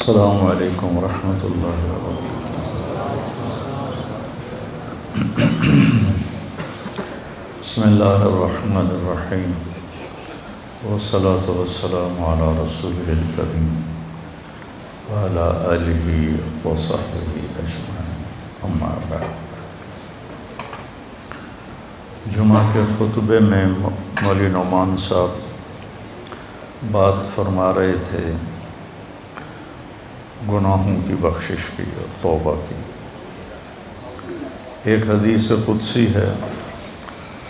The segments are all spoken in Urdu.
السلام علیکم ورحمۃ اللہ وبرکاتہ۔ بسم اللہ الرحمن الرحیم، والصلاة والسلام علی رسول الکریم وعلی آلہ وصحبہ اجمعین، اما بعد۔ جمعہ کے خطبے میں مولوی نعمان صاحب بات فرما رہے تھے گناہوں کی بخشش کی اور توبہ کی۔ ایک حدیث قدسی ہے،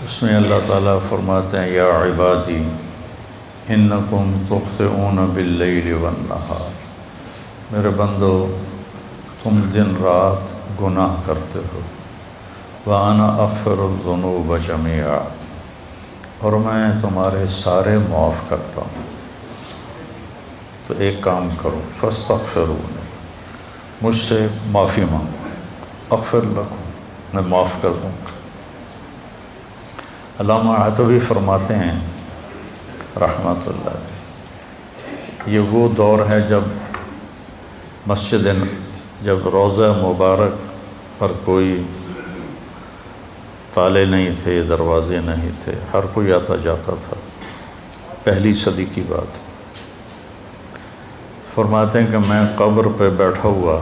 اس میں اللہ تعالیٰ فرماتے ہیں یا عبادی انکم تخطئون باللیل والنہار، میرے بندو تم دن رات گناہ کرتے ہو، وَأَنَا أَغْفِرُ الذُّنُوبَ جَمِيعًا، اور میں تمہارے سارے معاف کرتا ہوں۔ تو ایک کام کرو، فاستغفرونی، مجھ سے معافی مانگو، اغفر لکم، میں معاف کر دوں گا۔ علامہ عتوی فرماتے ہیں رحمۃ اللہ علیہ، یہ وہ دور ہے جب روضہ مبارک پر کوئی تالے نہیں تھے، دروازے نہیں تھے، ہر کوئی آتا جاتا تھا، پہلی صدی کی بات۔ فرماتے ہیں کہ میں قبر پہ بیٹھا ہوا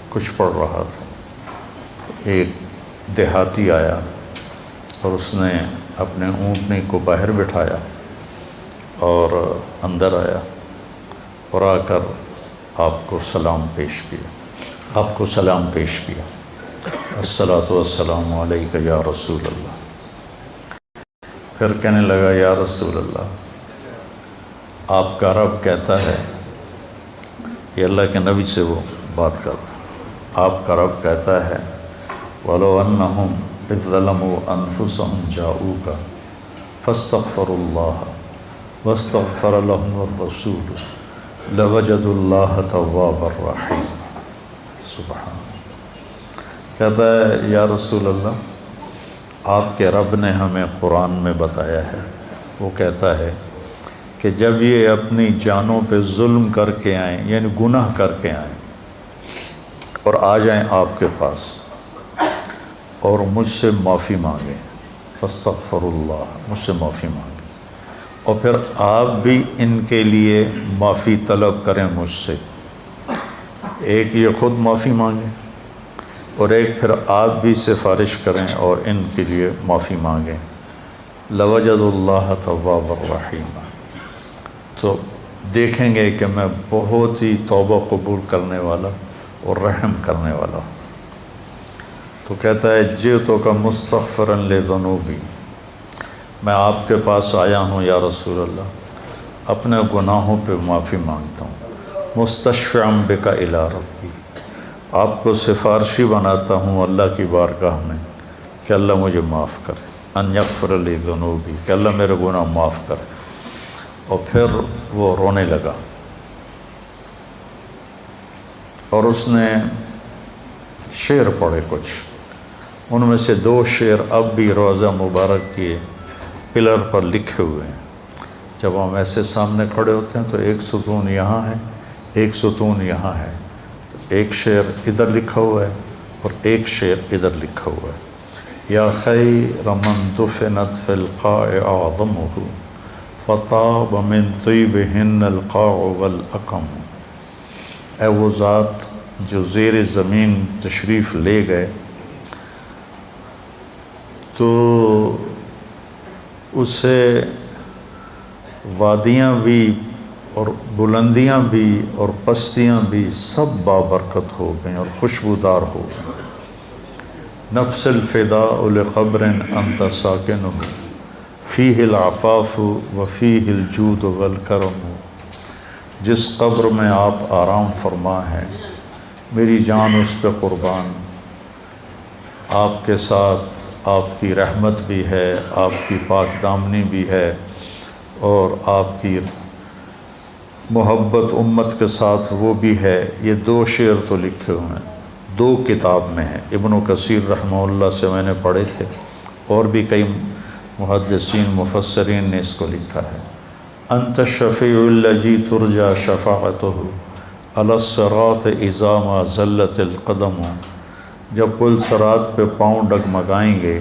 کچھ پڑھ رہا تھا، ایک دیہاتی آیا اور اس نے اپنے اونٹنی کو باہر بٹھایا اور اندر آیا اور آ کر آپ کو سلام پیش کیا، الصلاۃ والسلام علیک یا رسول اللہ۔ پھر کہنے لگا یا رسول اللہ، آپ کا رب کہتا ہے، یہ اللہ کے نبی سے وہ بات کر رہا، آپ کا رب کہتا ہے وَلَوْ أَنَّهُمْ إِذْ ظَلَمُوا أَنفُسَهُمْ جَاءُوكَ فَاسْتَغْفَرُوا اللَّهَ وَاسْتَغْفَرَ لَهُمُ الرَّسُولُ لَوَجَدُوا اللَّهَ تَوَّابًا رَحِيمًا۔ سبحان، کہتا ہے یا رسول اللہ، آپ کے رب نے ہمیں قرآن میں بتایا ہے، وہ کہتا ہے کہ جب یہ اپنی جانوں پہ ظلم کر کے آئیں، یعنی گناہ کر کے آئیں اور آ جائیں آپ کے پاس اور مجھ سے معافی مانگیں، فاستغفر اللہ، مجھ سے معافی مانگیں، اور پھر آپ بھی ان کے لیے معافی طلب کریں مجھ سے، ایک یہ خود معافی مانگیں اور ایک پھر آپ بھی سفارش کریں اور ان کے لیے معافی مانگیں، لَوَجَدُوا اللَّهَ تَوَّابًا رَحِيمًا، تو دیکھیں گے کہ میں بہت ہی توبہ قبول کرنے والا اور رحم کرنے والا ہوں۔ تو کہتا ہے جئتک مستغفرا لذنوبی، میں آپ کے پاس آیا ہوں یا رسول اللہ، اپنے گناہوں پہ معافی مانگتا ہوں، مستشفعا بک الی ربی، آپ کو سفارشی بناتا ہوں اللہ کی بارگاہ میں کہ اللہ مجھے معاف کرے، ان یغفر لی ذنوبی، کہ اللہ میرے گناہ معاف کرے۔ اور پھر وہ رونے لگا اور اس نے شعر پڑھے کچھ، ان میں سے 2 شعر اب بھی روضہ مبارک کے پلر پر لکھے ہوئے ہیں۔ جب ہم ایسے سامنے کھڑے ہوتے ہیں تو ایک ستون یہاں ہے، ایک ستون یہاں ہے، ایک شعر ادھر لکھا ہوا ہے اور ایک شعر ادھر لکھا ہوا ہے، یا خیر من دفنت فی القاع اعظمہ فطاب من طیبہن القاع والاقم، اے وہ ذات جو زیر زمین تشریف لے گئے تو اسے وادیاں بھی اور بلندیاں بھی اور پستیاں بھی سب بابرکت ہو گئیں اور خوشبودار ہو گئیں۔ نفس الفداء لقبر انت ساکنہ فیہ العفاف وفیہ الجود والکرم، جس قبر میں آپ آرام فرما ہیں میری جان اس پہ قربان، آپ کے ساتھ آپ کی رحمت بھی ہے، آپ کی پاک دامنی بھی ہے، اور آپ کی محبت امت کے ساتھ وہ بھی ہے۔ یہ 2 شعر تو لکھے ہوئے ہیں، 2 کتاب میں ہیں، ابن کثیر رحمہ اللہ سے میں نے پڑھے تھے، اور بھی کئی محدثین مفسرین نے اس کو لکھا ہے۔ انت الشفیع الذی ترجى شفاعتہ علی الصراط اذا ما زلت القدم، جب پل صراط پہ پاؤں ڈگمگائیں گے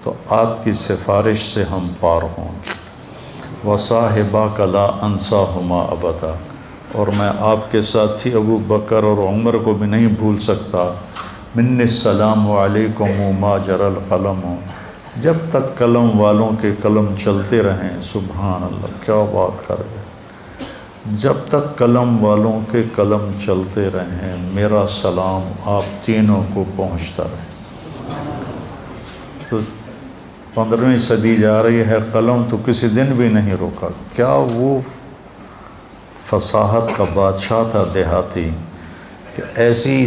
تو آپ کی سفارش سے ہم پار ہوں گے۔ وصاحباک لا انساہما ابدا، اور میں آپ کے ساتھی ابو بکر اور عمر کو بھی نہیں بھول سکتا۔ من السلام علیکم ما جر القلم، جب تک قلم والوں کے قلم چلتے رہیں۔ سبحان اللہ، کیا بات کر گئے، جب تک قلم والوں کے قلم چلتے رہیں میرا سلام آپ تینوں کو پہنچتا رہے۔ تو 15ویں صدی جا رہی ہے، قلم تو کسی دن بھی نہیں روکا۔ کیا وہ فصاحت کا بادشاہ تھا دیہاتی کہ ایسی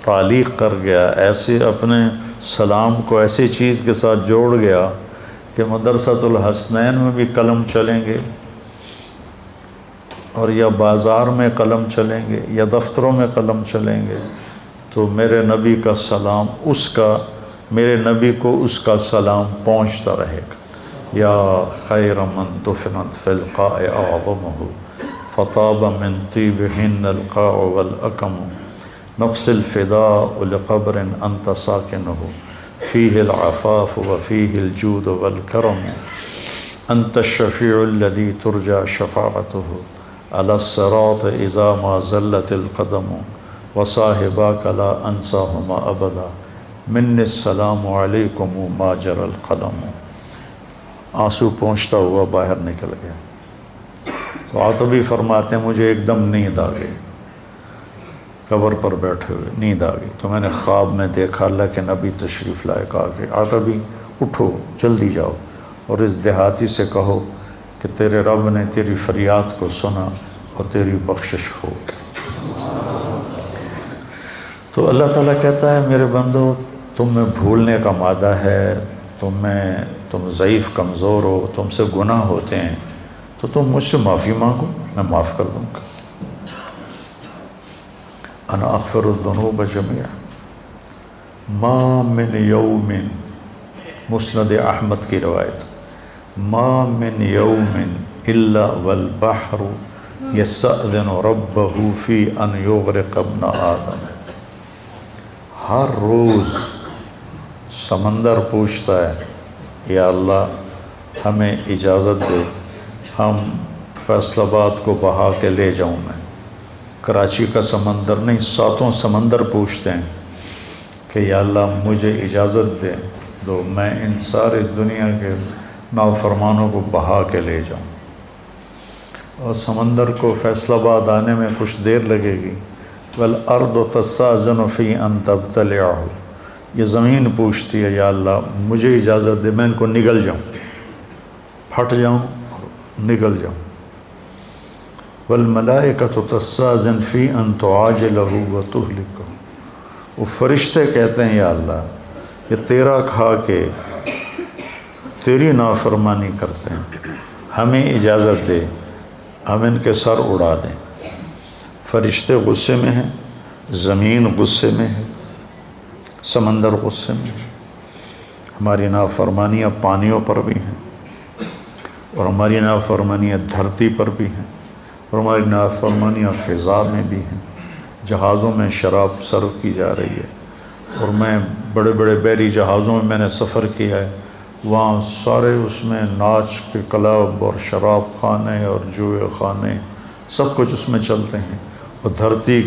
تعلیق کر گیا، ایسے اپنے سلام کو ایسی چیز کے ساتھ جوڑ گیا کہ مدرسۃ الحسنین میں بھی قلم چلیں گے، اور یا بازار میں قلم چلیں گے یا دفتروں میں قلم چلیں گے، تو میرے نبی کا سلام میرے نبی کو اس کا سلام پہنچتا رہے گا۔ یا خیر من دفنت فی القاع اعظمہ فطاب من طیبہن القاع والاکم، نفس الفداء لقبر انت ساکنہ فیہ العفاف وفیہ الجود والکرم، انت الشفیع الذی ترجى شفاعتہ علی الصراط اذا ما زلت القدم، وصاحباک لا انساہما ابدا، من السلام علیکم ما جر القلم۔ آنسو پہنچتا ہوا باہر نکل گیا۔ تو عاطبی فرماتے ہیں مجھے ایک دم نیند آ گئی، قبر پر بیٹھے ہوئے نیند آ گئی، تو میں نے خواب میں دیکھا اللہ کے نبی تشریف لائے، کہا کہ عاطبی اٹھو جلدی جاؤ اور اس دیہاتی سے کہو کہ تیرے رب نے تیری فریاد کو سنا اور تیری بخشش ہو گئی۔ تو اللہ تعالیٰ کہتا ہے میرے بندو، تم میں بھولنے کا مادہ ہے، تم ضعیف کمزور ہو، تم سے گناہ ہوتے ہیں، تو تم مجھ سے معافی مانگو، میں معاف کر دوں گا۔ انا اغفر الذنوب جميعا ما من یوم، مسند احمد کی روایت، ما من یوم الا والبحر یستأذن ربہ فی ان یغرق ابن آدم، ہر روز سمندر پوچھتا ہے یا اللہ ہمیں اجازت دے، ہم فیصل آباد کو بہا کے لے جاؤں میں۔ کراچی کا سمندر نہیں، 7 سمندر پوچھتے ہیں کہ یا اللہ مجھے اجازت دے دو، میں ان سارے دنیا کے نافرمانوں کو بہا کے لے جاؤں۔ اور سمندر کو فیصل آباد آنے میں کچھ دیر لگے گی۔ والارض تستأذن فی ان تبتلعہ، یہ زمین پوچھتی ہے یا اللہ مجھے اجازت دے میں ان کو نگل جاؤں، پھٹ جاؤں اور نگل جاؤں۔ والملائکۃ تستأذن فی ان تعاجلہ وتہلکہ، وہ فرشتے کہتے ہیں یا اللہ یہ تیرا کھا کے تیری نافرمانی کرتے ہیں، ہمیں اجازت دے ہم ان کے سر اڑا دیں۔ فرشتے غصے میں ہیں، زمین غصے میں ہے، سمندر غصے میں ہے، ہماری نافرمانیاں پانیوں پر بھی ہیں، اور ہماری نافرمانیاں دھرتی پر بھی ہیں، اور ہماری نافرمانیاں فضا میں بھی ہیں۔ جہازوں میں شراب سرو کی جا رہی ہے، اور میں بڑے بڑے بحری جہازوں میں نے سفر کیا ہے، وہاں سارے اس میں ناچ کے کلب اور شراب خانے اور جوئے خانے سب کچھ اس میں چلتے ہیں، اور دھرتی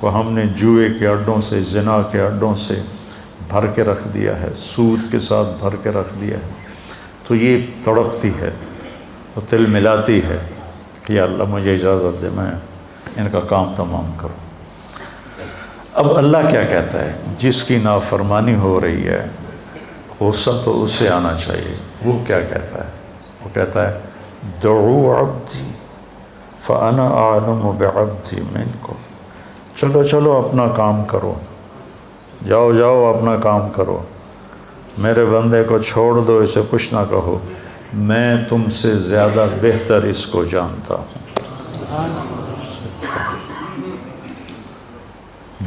کو ہم نے جوئے کے اڈوں سے، زنا کے اڈوں سے بھر کے رکھ دیا ہے، سود کے ساتھ بھر کے رکھ دیا ہے۔ تو یہ تڑپتی ہے اور تل ملاتی ہے کہ یا اللہ مجھے اجازت دے میں ان کا کام تمام کروں۔ اب اللہ کیا کہتا ہے؟ جس کی نافرمانی ہو رہی ہے غصہ تو اسے آنا چاہیے۔ وہ کیا کہتا ہے؟ وہ کہتا ہے دعو عبدی فانا اعلم بعبدی منکم، چلو چلو اپنا کام کرو، جاؤ جاؤ اپنا کام کرو، میرے بندے کو چھوڑ دو، اسے کچھ نہ کہو، میں تم سے زیادہ بہتر اس کو جانتا ہوں۔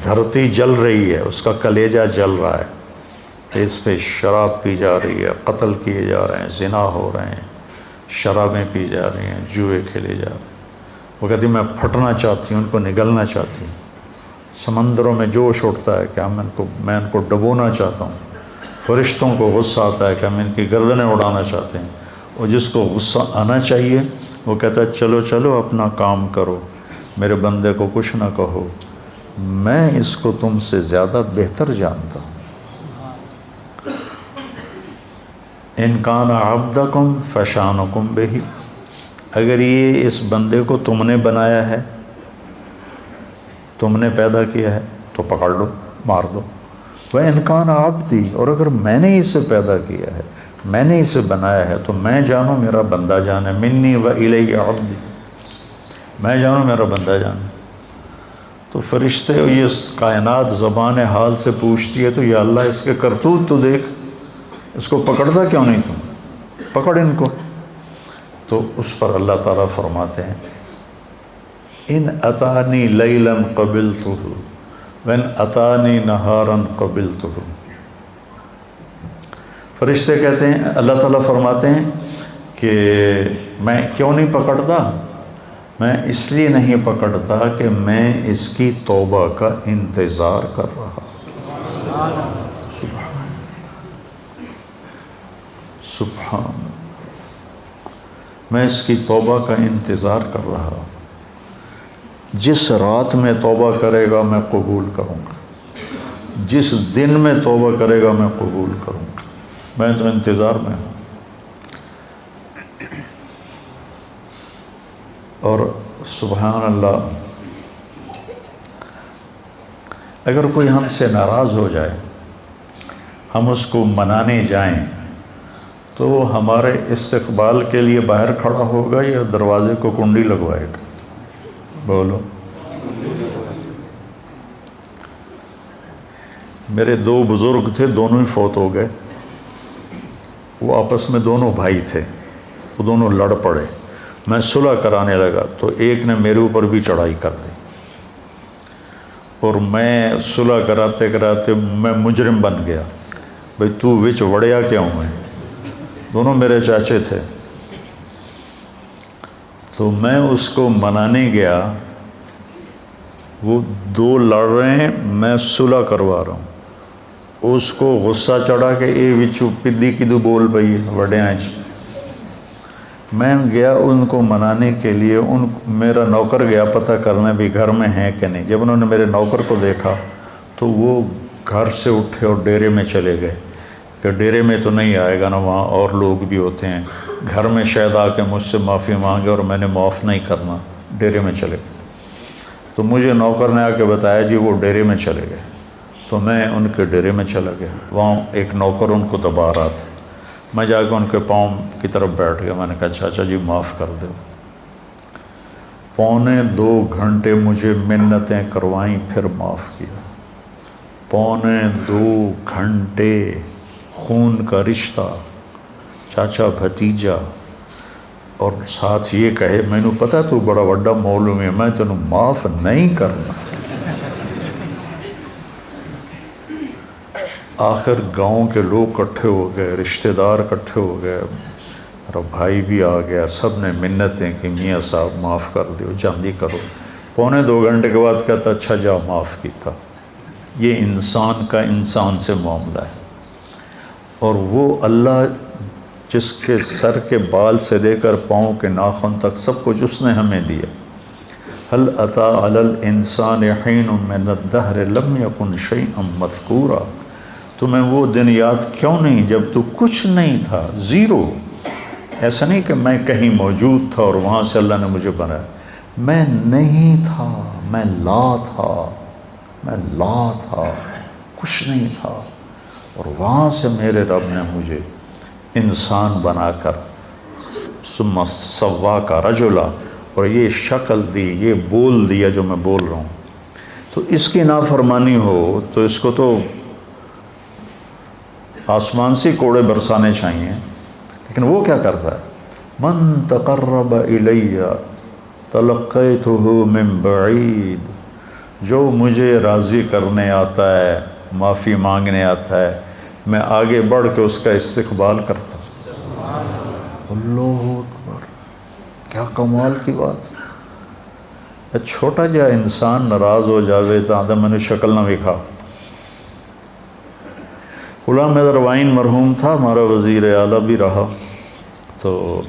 دھرتی جل رہی ہے، اس کا کلیجہ جل رہا ہے، اس پہ شراب پی جا رہی ہے، قتل کیے جا رہے ہیں، زنا ہو رہے ہیں، شرابیں پی جا رہی ہیں، جوئے کھیلے جا رہے ہیں، وہ کہتی میں پھٹنا چاہتی ہوں، ان کو نگلنا چاہتی ہوں، سمندروں میں جوش اٹھتا ہے کہ میں ان کو ڈبونا چاہتا ہوں، فرشتوں کو غصہ آتا ہے کہ ہم ان کی گردنیں اڑانا چاہتے ہیں، اور جس کو غصہ آنا چاہیے وہ کہتا ہے چلو چلو اپنا کام کرو، میرے بندے کو کچھ نہ کہو، میں اس کو تم سے زیادہ بہتر جانتا ہوں۔ ان کان عبدکم فشانکم بہ، اگر یہ اس بندے کو تم نے بنایا ہے، تم نے پیدا کیا ہے تو پکڑ لو، مار دو۔ وَإِنْ كَانَ عَبْدِي، اور اگر میں نے اسے پیدا کیا ہے، میں نے اسے بنایا ہے تو میں جانوں میرا بندہ جانے، منی وَإِلَيَّ عَبْدِي، میں جانوں میرا بندہ جانے۔ تو فرشتے یہ کائنات زبان حال سے پوچھتی ہے تو یا اللہ اس کے کرتوت تو دیکھ، اس کو پکڑتا کیوں نہیں تم، پکڑ ان کو۔ تو اس پر اللہ تعالیٰ فرماتے ہیں ان اتانی لیلا قبلتہ وان اتانی نہارا قبلتہ۔ فرشتے کہتے ہیں، اللہ تعالیٰ فرماتے ہیں کہ میں کیوں نہیں پکڑتا، میں اس لیے نہیں پکڑتا کہ میں اس کی توبہ کا انتظار کر رہا۔ سبحان، میں اس کی توبہ کا انتظار کر رہا، جس رات میں توبہ کرے گا میں قبول کروں گا، جس دن میں توبہ کرے گا میں قبول کروں گا، میں تو انتظار میں ہوں۔ اور سبحان اللہ، اگر کوئی ہم سے ناراض ہو جائے، ہم اس کو منانے جائیں تو وہ ہمارے استقبال کے لیے باہر کھڑا ہوگا یا دروازے کو کنڈی لگوائے گا؟ بولو۔ میرے دو بزرگ تھے، دونوں ہی فوت ہو گئے، وہ آپس میں دونوں بھائی تھے، وہ دونوں لڑ پڑے، میں صلح کرانے لگا تو ایک نے میرے اوپر بھی چڑھائی کر دی، اور میں صلح کراتے کراتے میں مجرم بن گیا، بھئی تو وچ وڑیا کیوں ہے؟ دونوں میرے چاچے تھے۔ تو میں اس کو منانے گیا، وہ دو لڑ رہے ہیں، میں صلح کروا رہا ہوں، اس کو غصہ چڑھا کہ اے وچو پدی کدو بول پئی وڈیاں چ۔ میں گیا ان کو منانے کے لیے، میرا نوکر گیا پتہ کرنے بھی گھر میں ہیں کہ نہیں۔ جب انہوں نے میرے نوکر کو دیکھا تو وہ گھر سے اٹھے اور ڈیرے میں چلے گئے کہ ڈیرے میں تو نہیں آئے گا نا، وہاں اور لوگ بھی ہوتے ہیں، گھر میں شاید آ کے مجھ سے معافی مانگے اور میں نے معاف نہیں کرنا، ڈیرے میں چلے گئے۔ تو مجھے نوکر نے آ کے بتایا جی وہ ڈیرے میں چلے گئے، تو میں ان کے ڈیرے میں چلا گیا، وہاں ایک نوکر ان کو دبا رہا تھا، میں جا کے ان کے پاؤں کی طرف بیٹھ گیا، میں نے کہا چاچا جی معاف کر دو۔ 2.25 گھنٹے مجھے منتیں کروائیں، پھر معاف کیا۔ 2.25 گھنٹے خون کا رشتہ، چاچا بھتیجا، اور ساتھ یہ کہے مینوں پتہ تو بڑا وڈا مولوی ہے، میں تینوں معاف نہیں کرنا۔ آخر گاؤں کے لوگ کٹھے ہو گئے، رشتہ دار کٹھے ہو گئے، میرا بھائی بھی آ گیا، سب نے منتیں کہ میاں صاحب معاف کر دیو، جلدی کرو۔ 2.25 گھنٹے کے بعد کہتا اچھا جا معاف کیتا۔ یہ انسان کا انسان سے معاملہ ہے، اور وہ اللہ جس کے سر کے بال سے لے کر پاؤں کے ناخن تک سب کچھ اس نے ہمیں دیا۔ هل اتى على الانسان حين من الدهر لم يكن شيئا مذكورا، تمہیں وہ دن یاد کیوں نہیں جب تو کچھ نہیں تھا، زیرو۔ ایسا نہیں کہ میں کہیں موجود تھا اور وہاں سے اللہ نے مجھے بنایا، میں نہیں تھا، میں لا تھا، میں لا تھا، کچھ نہیں تھا، اور وہاں سے میرے رب نے مجھے انسان بنا کر ثم سواک رجلا، اور یہ شکل دی، یہ بول دیا جو میں بول رہا ہوں۔ تو اس کی نافرمانی ہو تو اس کو تو آسمان سے کوڑے برسانے چاہیے، لیکن وہ کیا کرتا ہے؟ من تقرب الی تلقیتہ من بعید، جو مجھے راضی کرنے آتا ہے، معافی مانگنے آتا ہے، میں آگے بڑھ کے اس کا استقبال کرتا ہوں۔ اللہ اکبر، کیا کمال کی بات! چھوٹا جا انسان ناراض ہو جاوے تو آدھا میں نے شکل نہ وکھا۔ غلام حیدر وائن مرحوم تھا، ہمارا وزیر اعلیٰ بھی رہا، تو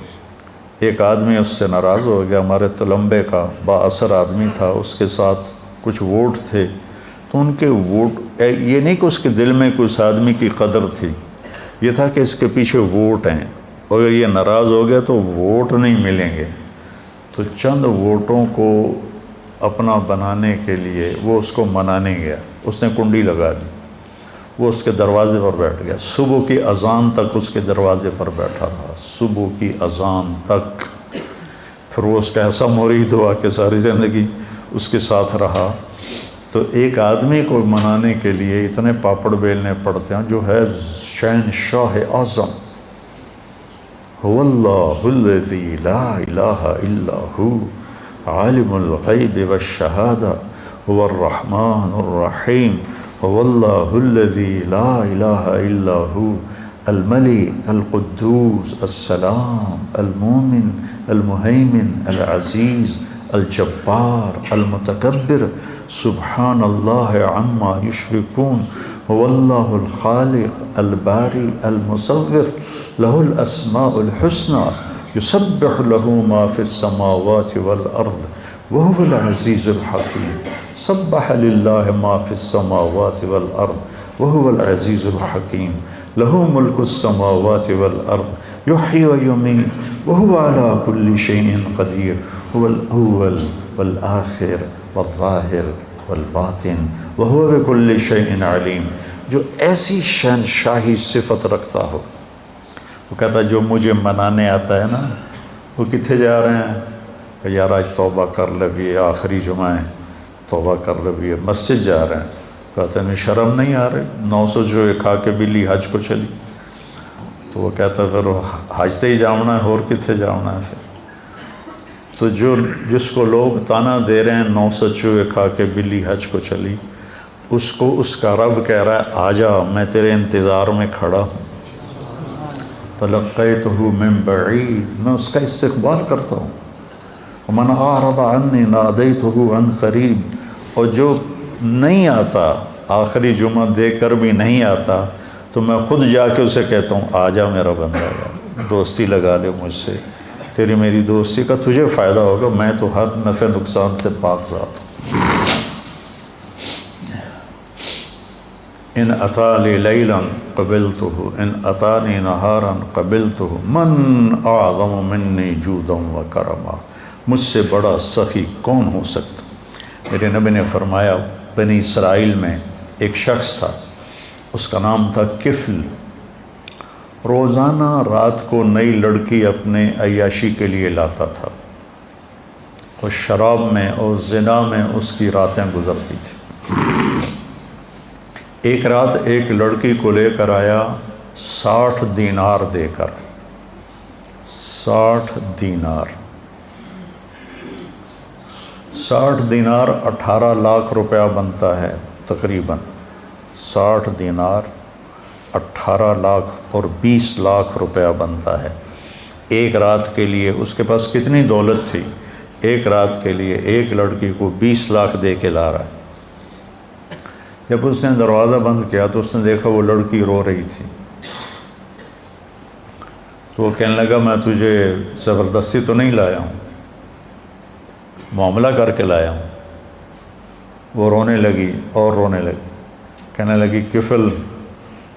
ایک آدمی اس سے ناراض ہو گیا، ہمارے تلمبے کا با اثر آدمی تھا، اس کے ساتھ کچھ ووٹ تھے، تو ان کے ووٹ، یہ نہیں کہ اس کے دل میں کوئی اس آدمی کی قدر تھی، یہ تھا کہ اس کے پیچھے ووٹ ہیں، اگر یہ ناراض ہو گیا تو ووٹ نہیں ملیں گے، تو چند ووٹوں کو اپنا بنانے کے لیے وہ اس کو منانے گیا، اس نے کنڈی لگا دی، وہ اس کے دروازے پر بیٹھ گیا، صبح کی اذان تک اس کے دروازے پر بیٹھا رہا، صبح کی اذان تک، پھر وہ اس کا ایسا مرید ہوا کہ ساری زندگی اس کے ساتھ رہا۔ تو ایک آدمی کو منانے کے لیے اتنے پاپڑ بیلنے پڑتے ہیں، جو ہے شہنشاہ اعظم، هو اللہ الذی لا الہ الا ہو عالم الغیب والشہادہ هو الرحمن الرحیم هو اللہ الذی لا الہ الا ہو الملک القدوس السلام المومن المہیمن العزیز الجبار المتکبر سبحان اللہ عما یشرکون هو اللہ الخالق الباری المصور له الاسماء الحسنى يسبح له ما في السماوات والارض وهو العزيز الحكيم سبح لله ما في السماوات والارض وهو العزيز الحكيم له ملك السماوات والارض يحيي ويميت وهو على كل شيء قدير هو الاول والآخر والظاہر والباطن وهو بكل شيء علیم۔ جو ایسی شہنشاہی صفت رکھتا ہو، وہ کہتا ہے جو مجھے منانے آتا ہے نا، وہ کتنے جا رہے ہیں کہ یار آج توبہ کر لے بھی، آخری جمعہ ہے، توبہ کر لے بھی، مسجد جا رہے ہیں، کہتے ہیں شرم نہیں آ رہے، 900 جو کھا کے بلی حج کو چلی، تو وہ کہتا ہے پھر حج تے ہی جاؤنا ہے، اور کتنے جاؤنا ہے پھر۔ تو جس کو لوگ تانا دے رہے ہیں 900 چوہے کھا کے بلی حج کو چلی، اس کو اس کا رب کہہ رہا ہے آجا، میں تیرے انتظار میں کھڑا ہوں، تلقیتہ من بعید، میں اس کا استقبال کرتا ہوں، ومن اعرض عنی نادیتہ عن قریب، اور جو نہیں آتا، آخری جمعہ دیکھ کر بھی نہیں آتا، تو میں خود جا کے اسے کہتا ہوں آجا میرا بندہ، یار دوستی لگا لے مجھ سے، تیری میری دوستی کا تجھے فائدہ ہوگا، میں تو ہر نفع نقصان سے پاک ذات ہوں۔ ان اتالی لیلا قبلتہ ان اتانی نہارا قبلتہ من اعظم منی جودا و کرما، مجھ سے بڑا سخی کون ہو سکتا۔ میرے نبی نے فرمایا بنی اسرائیل میں ایک شخص تھا، اس کا نام تھا کفل، روزانہ رات کو نئی لڑکی اپنے عیاشی کے لیے لاتا تھا، اور شراب میں اور زنا میں اس کی راتیں گزرتی تھیں۔ ایک رات ایک لڑکی کو لے کر آیا 60 دینار دے کر، 60 دینار 60 دینار 18 لاکھ روپیہ بنتا ہے تقریباً، 60 دینار 18 لاکھ اور 20 لاکھ روپیہ بنتا ہے ایک رات کے لیے۔ اس کے پاس کتنی دولت تھی، ایک رات کے لیے ایک لڑکی کو 20 لاکھ دے کے لا رہا ہے۔ جب اس نے دروازہ بند کیا تو اس نے دیکھا وہ لڑکی رو رہی تھی، تو وہ کہنے لگا میں تجھے زبردستی تو نہیں لایا ہوں، معاملہ کر کے لایا ہوں۔ وہ رونے لگی اور رونے لگی، کہنے لگی کفل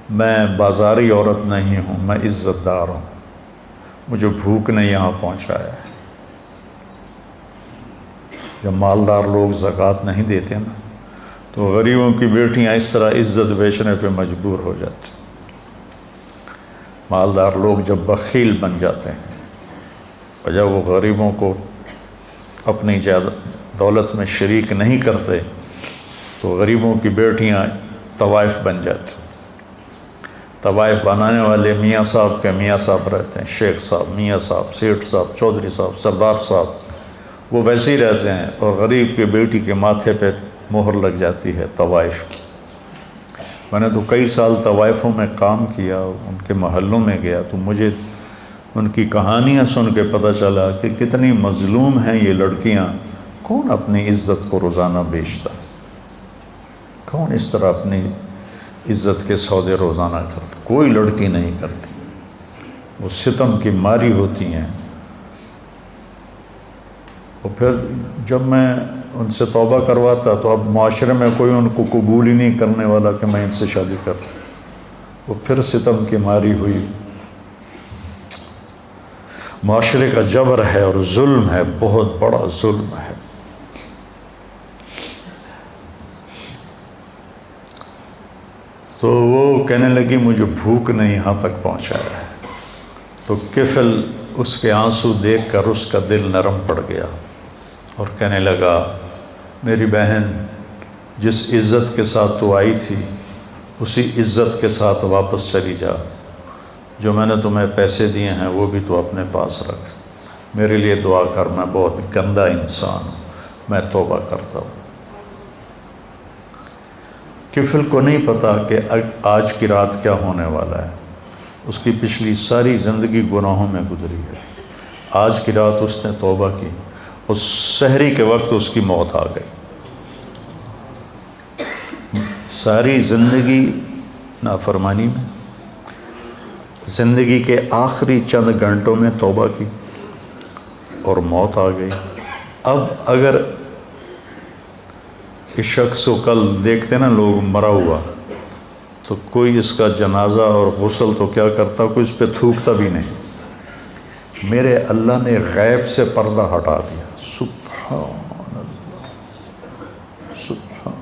میں بازاری عورت نہیں ہوں، میں عزت دار ہوں، مجھے بھوک نے یہاں پہنچایا ہے۔ جب مالدار لوگ زکوٰۃ نہیں دیتے نا، تو غریبوں کی بیٹیاں اس طرح عزت بیچنے پہ مجبور ہو جاتی۔ مالدار لوگ جب بخیل بن جاتے ہیں اور جب وہ غریبوں کو اپنی دولت میں شریک نہیں کرتے، تو غریبوں کی بیٹیاں طوائف بن جاتی۔ طوائف بنانے والے میاں صاحب کے میاں صاحب رہتے ہیں، شیخ صاحب، میاں صاحب، سیٹھ صاحب، چودھری صاحب، سردار صاحب، وہ ویسے ہی رہتے ہیں، اور غریب کی بیٹی کے ماتھے پہ مہر لگ جاتی ہے طوائف کی۔ میں نے تو کئی سال طوائفوں میں کام کیا، ان کے محلوں میں گیا، تو مجھے ان کی کہانیاں سن کے پتہ چلا کہ کتنی مظلوم ہیں یہ لڑکیاں، کون اپنی عزت کو روزانہ بیچتا؟ کون اس طرح اپنی عزت کے سودے روزانہ کرتا؟ کوئی لڑکی نہیں کرتی، وہ ستم کی ماری ہوتی ہیں۔ اور پھر جب میں ان سے توبہ کرواتا تو اب معاشرے میں کوئی ان کو قبول ہی نہیں کرنے والا کہ میں ان سے شادی کر، وہ پھر ستم کی ماری ہوئی۔ معاشرے کا جبر ہے اور ظلم ہے، بہت بڑا ظلم ہے۔ تو وہ کہنے لگی مجھے بھوک نے یہاں تک پہنچایا ہے۔ تو کفل اس کے آنسو دیکھ کر اس کا دل نرم پڑ گیا اور کہنے لگا میری بہن، جس عزت کے ساتھ تو آئی تھی اسی عزت کے ساتھ واپس چلی جا، جو میں نے تمہیں پیسے دیے ہیں وہ بھی تو اپنے پاس رکھ، میرے لیے دعا کر، میں بہت گندا انسان ہوں، میں توبہ کرتا ہوں۔ کفل کو نہیں پتا کہ آج کی رات کیا ہونے والا ہے، اس کی پچھلی ساری زندگی گناہوں میں گزری ہے۔ آج کی رات اس نے توبہ کی، اس سحری کے وقت اس کی موت آ گئی۔ ساری زندگی نافرمانی میں، زندگی کے آخری چند گھنٹوں میں توبہ کی اور موت آ گئی۔ اب اگر اس شخص کو کل دیکھتے نا لوگ مرا ہوا، تو کوئی اس کا جنازہ اور غسل تو کیا کرتا، کوئی اس پہ تھوکتا بھی نہیں۔ میرے اللہ نے غیب سے پردہ ہٹا دیا، سبحان اللہ، سبحان۔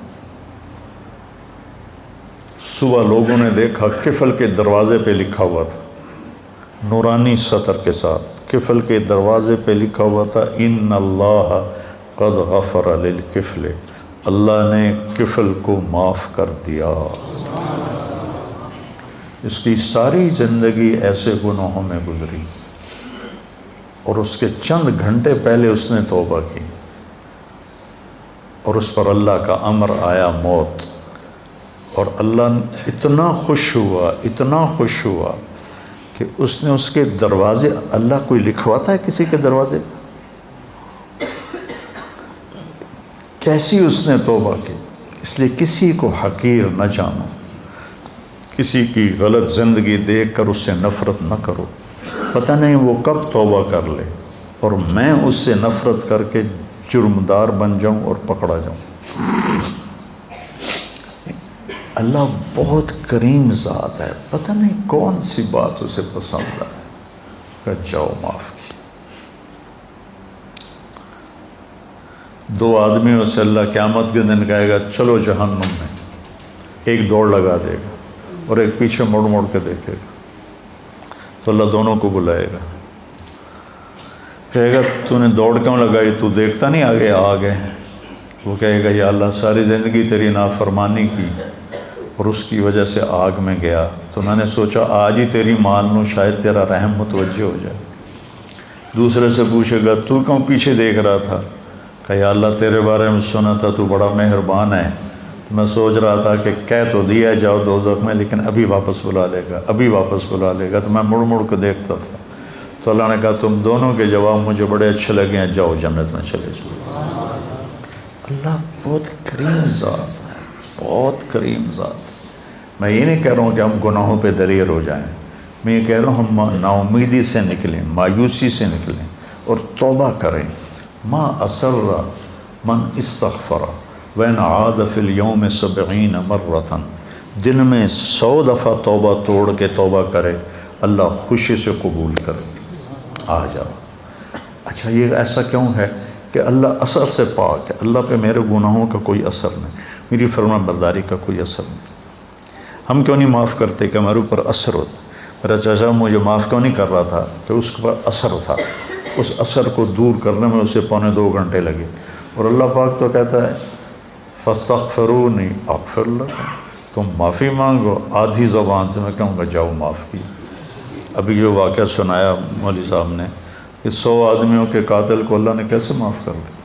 صبح لوگوں نے دیکھا کفل کے دروازے پہ لکھا ہوا تھا، نورانی سطر کے ساتھ کفل کے دروازے پہ لکھا ہوا تھا ان اللہ قد غفر للکفل، اللہ نے کفل کو معاف کر دیا۔ اس کی ساری زندگی ایسے گناہوں میں گزری اور اس کے چند گھنٹے پہلے اس نے توبہ کی اور اس پر اللہ کا امر آیا موت، اور اللہ اتنا خوش ہوا، اتنا خوش ہوا کہ اس نے اس کے دروازے، اللہ کوئی لکھواتا ہے کسی کے دروازے، کیسی اس نے توبہ کی۔ اس لیے کسی کو حقیر نہ جانو، کسی کی غلط زندگی دیکھ کر اس سے نفرت نہ کرو، پتہ نہیں وہ کب توبہ کر لے اور میں اس سے نفرت کر کے جرمدار بن جاؤں اور پکڑا جاؤں۔ اللہ بہت کریم ذات ہے، پتہ نہیں کون سی بات اسے پسند ہے کہ جاؤ معاف کی۔ دو آدمیوں سے اللہ قیامت کے دن کہے گا چلو جہنم میں، ایک دوڑ لگا دے گا اور ایک پیچھے مڑ مڑ کے دیکھے گا، تو اللہ دونوں کو بلائے گا، کہے گا تو نے دوڑ کیوں لگائی، تو دیکھتا نہیں آگے آگے؟ وہ کہے گا یا اللہ ساری زندگی تیری نافرمانی کی اور اس کی وجہ سے آگ میں گیا، تو میں نے سوچا آج ہی تیری مان لوں، شاید تیرا رحم متوجہ ہو جائے۔ دوسرے سے پوچھے گا تو کیوں پیچھے دیکھ رہا تھا، کہ یا اللہ تیرے بارے میں سنا تھا تو بڑا مہربان ہے، میں سوچ رہا تھا کہ کہہ تو دیا جاؤ دوزخ میں لیکن ابھی واپس بلا لے گا، ابھی واپس بلا لے گا، تو میں مڑ مڑ کے دیکھتا تھا۔ تو اللہ نے کہا تم دونوں کے جواب مجھے بڑے اچھے لگے ہیں، جاؤ جنت میں چلے جاؤ۔ اللہ بہت کریم ذات ہے، بہت کریم ذات ہے۔ میں یہ نہیں کہہ رہا ہوں کہ ہم گناہوں پہ دلیر ہو جائیں، میں یہ کہہ رہا ہوں ہم نا امیدی سے نکلیں، مایوسی سے نکلیں اور توبہ کریں۔ ما اسر من استغفر وین عاد فی اليوم 70 مرۃ، دن میں 100 دفعہ توبہ توڑ کے توبہ کرے، اللہ خوشی سے قبول کرے۔ آ جاؤ۔ اچھا یہ ایسا کیوں ہے کہ اللہ اثر سے پاک ہے، اللہ پہ میرے گناہوں کا کوئی اثر نہیں، میری فرما برداری کا کوئی اثر نہیں۔ ہم کیوں نہیں معاف کرتے کہ ہمارے اوپر اثر ہوتا؟ میرا چاچا مجھے معاف کیوں نہیں کر رہا تھا کہ اس کے اوپر اثر تھا، اس اثر کو دور کرنے میں اسے 2.25 گھنٹے لگے، اور اللہ پاک تو کہتا ہے فاستغفرونی اغفر لکم، تم معافی مانگو۔ آدھی زبان سے میں کہوں گا جاؤ معاف کی۔ ابھی یہ واقعہ سنایا مولوی صاحب نے کہ 100 آدمیوں کے قاتل کو اللہ نے کیسے معاف کر دیا۔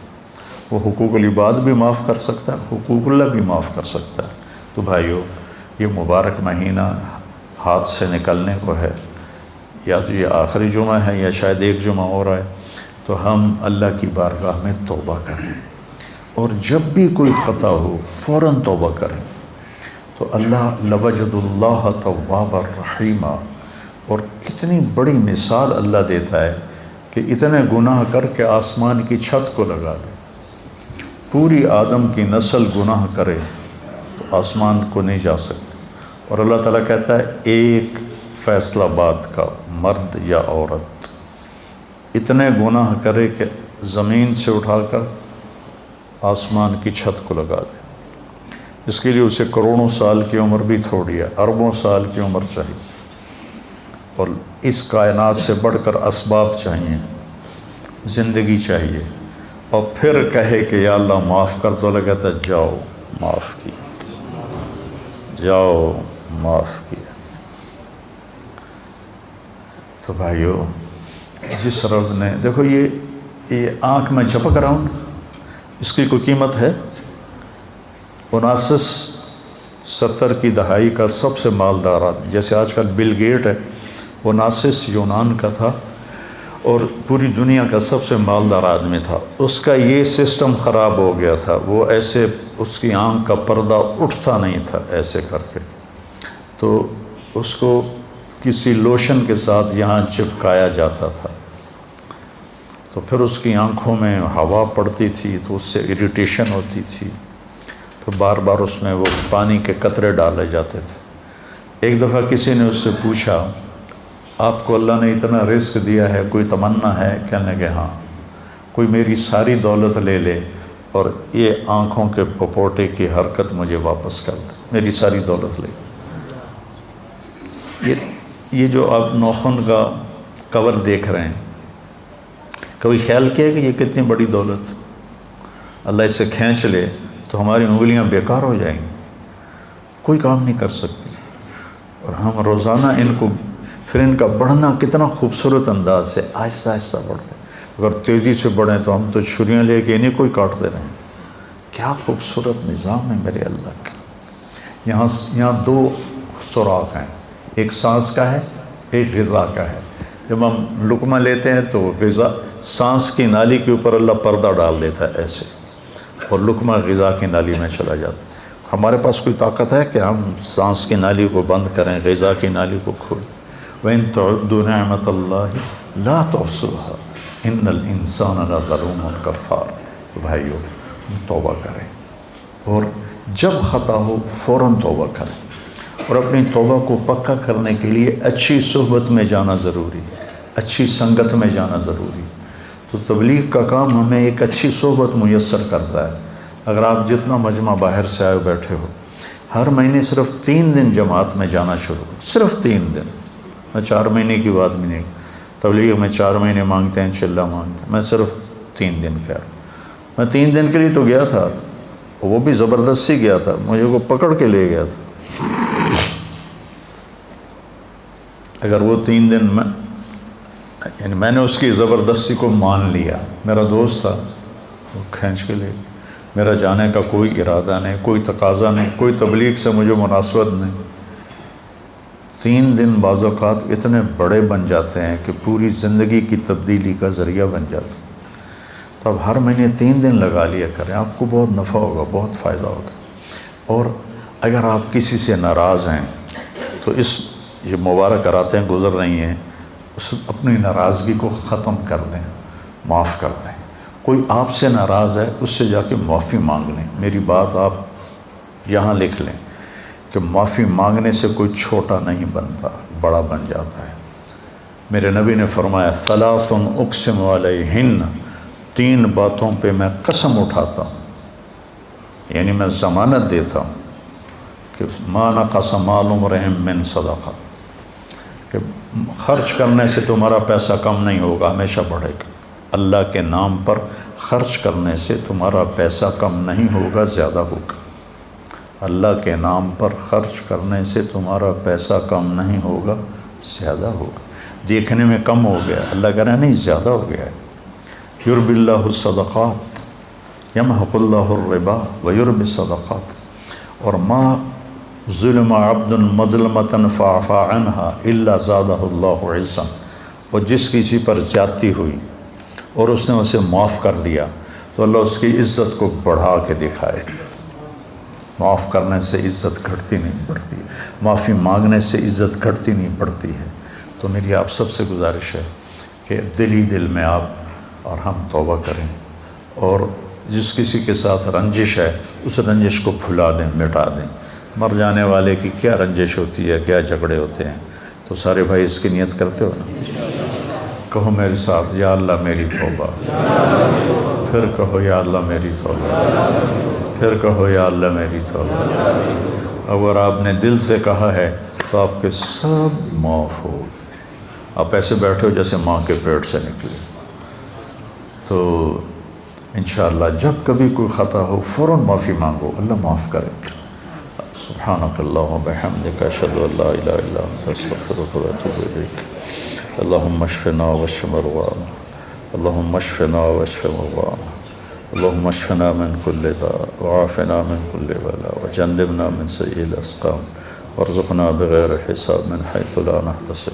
وہ حقوق العباد بھی معاف کر سکتا ہے، حقوق اللہ بھی معاف کر سکتا ہے۔ تو بھائیو یہ مبارک مہینہ ہاتھ سے نکلنے کو ہے، یا تو یہ آخری جمعہ ہے یا شاید ایک جمعہ اور ہے، تو ہم اللہ کی بارگاہ میں توبہ کریں۔ اور جب بھی کوئی خطا ہو فوراً توبہ کریں تو اللہ لوجد اللہ توابا رحیما. اور کتنی بڑی مثال اللہ دیتا ہے کہ اتنے گناہ کر کے آسمان کی چھت کو لگا دے. پوری آدم کی نسل گناہ کرے تو آسمان کو نہیں جا سکتے. اور اللہ تعالیٰ کہتا ہے ایک فیصلہ باد کا مرد یا عورت اتنے گناہ کرے کہ زمین سے اٹھا کر آسمان کی چھت کو لگا دے. اس کے لیے اسے کروڑوں سال کی عمر بھی تھوڑی ہے، اربوں سال کی عمر چاہیے. اور اس کائنات سے بڑھ کر اسباب چاہیے، زندگی چاہیے. اور پھر کہے کہ یا اللہ معاف کر دو. اللہ کہتا ہے جاؤ معاف کیا، جاؤ معاف کیا. تو بھائیو، جس رب نے دیکھو یہ آنکھ میں جھپک رہا ہوں، اس کی کوئی قیمت ہے؟ 1970 کی دہائی کا سب سے مالدار آدمی، جیسے آج کل بل گیٹ ہے، 19 یونان کا تھا اور پوری دنیا کا سب سے مالدار آدمی تھا. اس کا یہ سسٹم خراب ہو گیا تھا، وہ ایسے اس کی آنکھ کا پردہ اٹھتا نہیں تھا ایسے کر کے. تو اس کو کسی لوشن کے ساتھ یہاں چپکایا جاتا تھا. تو پھر اس کی آنکھوں میں ہوا پڑتی تھی تو اس سے اریٹیشن ہوتی تھی. تو بار بار اس میں وہ پانی کے قطرے ڈالے جاتے تھے. ایک دفعہ کسی نے اس سے پوچھا آپ کو اللہ نے اتنا رزق دیا ہے، کوئی تمنا ہے؟ کہنے لگے ہاں، کوئی میری ساری دولت لے لے اور یہ آنکھوں کے پپوٹے کی حرکت مجھے واپس کر دے، میری ساری دولت لے. یہ جو آپ ناخن کا کور دیکھ رہے ہیں، کبھی خیال کیا کہ یہ کتنی بڑی دولت، اللہ اسے کھینچ لے تو ہماری انگلیاں بیکار ہو جائیں گی، کوئی کام نہیں کر سکتی. اور ہم روزانہ ان کو، پھر ان کا بڑھنا کتنا خوبصورت انداز سے آہستہ آہستہ بڑھتے. اگر تیزی سے بڑھیں تو ہم تو چھریاں لے کے انہیں کوئی کاٹتے رہیں. کیا خوبصورت نظام ہے میرے اللہ کا. یہاں 2 سوراخ ہیں، ایک سانس کا ہے، ایک غذا کا ہے. جب ہم لقمہ لیتے ہیں تو غذا سانس کی نالی کے اوپر اللہ پردہ ڈال دیتا ہے ایسے، اور لقمہ غذا کی نالی میں چلا جاتا ہے. ہمارے پاس کوئی طاقت ہے کہ ہم سانس کی نالی کو بند کریں، غذا کی نالی کو کھولیں؟ وَإِن تَعُدُّوا نِعْمَةَ اللَّهِ لَا تُحْصُوهَا إِنَّ الْإِنسَانَ لَظَلُومٌ كَفَّارٌ. بھائیو، توبہ کریں اور جب خطا ہو فوراً توبہ کریں. اور اپنی توبہ کو پکا کرنے کے لیے اچھی صحبت میں جانا ضروری ہے، اچھی سنگت میں جانا ضروری ہے. تو تبلیغ کا کام ہمیں ایک اچھی صحبت میسر کرتا ہے. اگر آپ جتنا مجمع باہر سے آئے بیٹھے ہو، ہر مہینے صرف 3 دن جماعت میں جانا شروع کرو، صرف 3 دن. میں 4 مہینے کی بات بھی نہیں، تبلیغ میں 4 مہینے مانگتے ہیں، چلہ مانگتے ہیں. میں صرف 3 دن کہہ رہا ہوں. میں 3 دن کے لیے تو گیا تھا، وہ بھی زبردستی گیا تھا، مجھے کو پکڑ کے لے گیا تھا. اگر وہ 3 دن یعنی میں نے اس کی زبردستی کو مان لیا، میرا دوست تھا، وہ کھینچ کے لے گیا. میرا جانے کا کوئی ارادہ نہیں، کوئی تقاضا نہیں، کوئی تبلیغ سے مجھے مناسبت نہیں. 3 دن بعض اوقات اتنے بڑے بن جاتے ہیں کہ پوری زندگی کی تبدیلی کا ذریعہ بن جاتے ہیں. تو اب ہر مہینے 3 دن لگا لیا کریں، آپ کو بہت نفع ہوگا، بہت فائدہ ہوگا. اور اگر آپ کسی سے ناراض ہیں تو یہ مبارک راتیں گزر رہی ہیں، اپنی ناراضگی کو ختم کر دیں، معاف کر دیں. کوئی آپ سے ناراض ہے، اس سے جا کے معافی مانگ لیں. میری بات آپ یہاں لکھ لیں کہ معافی مانگنے سے کوئی چھوٹا نہیں بنتا، بڑا بن جاتا ہے. میرے نبی نے فرمایا 3 اقسم علیہن، 3 باتوں پہ میں قسم اٹھاتا ہوں، یعنی میں ضمانت دیتا ہوں کہ ما نقص مال امرئ من صدقہ، کہ خرچ کرنے سے تمہارا پیسہ کم نہیں ہوگا، ہمیشہ بڑھے گا. اللہ کے نام پر خرچ کرنے سے تمہارا پیسہ کم نہیں ہوگا، زیادہ ہوگا. اللہ کے نام پر خرچ کرنے سے تمہارا پیسہ کم نہیں ہوگا، زیادہ ہوگا. دیکھنے میں کم ہو گیا، اللہ کہہ رہا ہے نہیں، زیادہ ہو گیا ہے. یربی اللہ الصدقات یمحق اللہ الربا ویربی الصدقات. اور ما ظلم عبد مظلمۃ فعفى عنها الا زادہ اللہ عزا. اور جس کسی پر زیادتی ہوئی اور اس نے اسے معاف کر دیا تو اللہ اس کی عزت کو بڑھا کے دکھائے گا۔ معاف کرنے سے عزت گھٹتی نہیں بڑھتی، معافی مانگنے سے عزت گھٹتی نہیں بڑھتی ہے۔ تو میری آپ سب سے گزارش ہے کہ دل میں آپ اور ہم توبہ کریں، اور جس کسی کے ساتھ رنجش ہے اس رنجش کو بھلا دیں، مٹا دیں۔ مر جانے والے کی کیا رنجش ہوتی ہے، کیا جھگڑے ہوتے ہیں، تو سارے بھائی اس کی نیت کرتے ہو نا؟ کہو میرے ساتھ، یا اللہ میری توبہ، پھر کہو یا اللہ میری توبہ، پھر کہو یا اللہ میری توبہ۔ اگر آپ نے دل سے کہا ہے تو آپ کے سب معاف ہو۔ آپ ایسے بیٹھے ہو جیسے ماں کے پیٹ سے نکلے۔ تو انشاءاللہ جب کبھی کوئی خطا ہو فوراً معافی مانگو، اللہ معاف کرے گا۔ سبحانک اللہم و بحمدک، اشہد ان لا الہ الا انت، استغفرک و اتوب الیک۔ اللہم اشفنا واشف مرضانا، اللہم اشفنا واشف مرضانا، اللہم اشفنا من کل داء وعافنا من کل بلاء وجنبنا من سیئ الاسقام وارزقنا بغیر حساب من حیث لا نحتسب۔